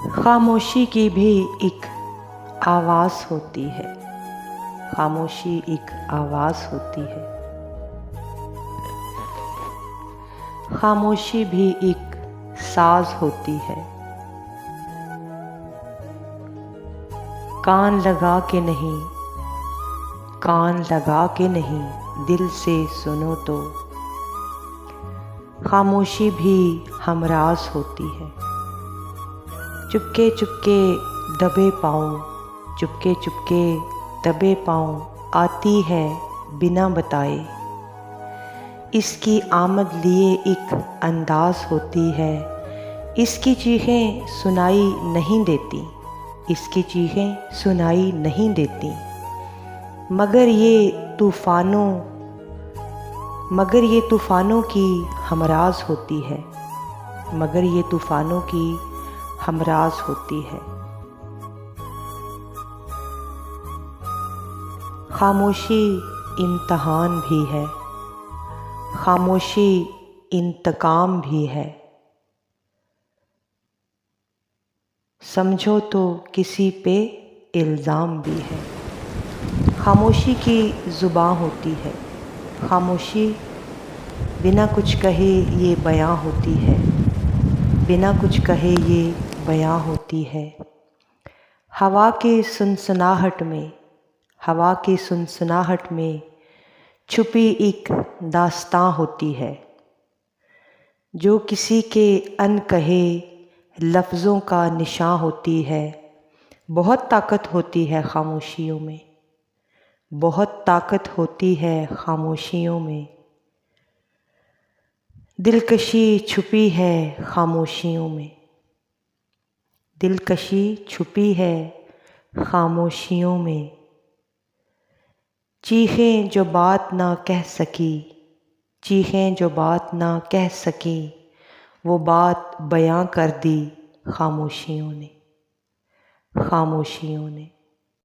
खामोशी की भी एक आवाज़ होती है। खामोशी एक आवाज़ होती है। खामोशी भी एक साज होती है। कान लगा के नहीं, कान लगा के नहीं, दिल से सुनो तो खामोशी भी हमराज होती है। चुपके चुपके दबे पाँव, चुपके चुपके दबे पाँव आती है बिना बताए। इसकी आमद लिए एक अंदाज़ होती है। इसकी चीखें सुनाई नहीं देती, इसकी चीखें सुनाई नहीं देती। मगर ये तूफ़ानों की हमराज होती है। मगर ये तूफ़ानों की हमराज होती है। खामोशी इम्तहान भी है, खामोशी इंतकाम भी है। समझो तो किसी पे इल्ज़ाम भी है। खामोशी की ज़ुबान होती है। खामोशी बिना कुछ कहे ये बयां होती है। बिना कुछ कहे ये बयां होती है। हवा की सुनसनाहट में, हवा की सुनसनाहट में छुपी एक दास्तां होती है, जो किसी के अनकहे लफ्ज़ों का निशान होती है। बहुत ताकत होती है खामोशियों में, बहुत ताकत होती है खामोशियों में। दिलकशी छुपी है खामोशियों में, दिलकशी छुपी है खामोशियों में। चीखें जो बात ना कह सकी, चीखें जो बात ना कह सकी, वो बात बयां कर दी खामोशियों ने, खामोशियों ने।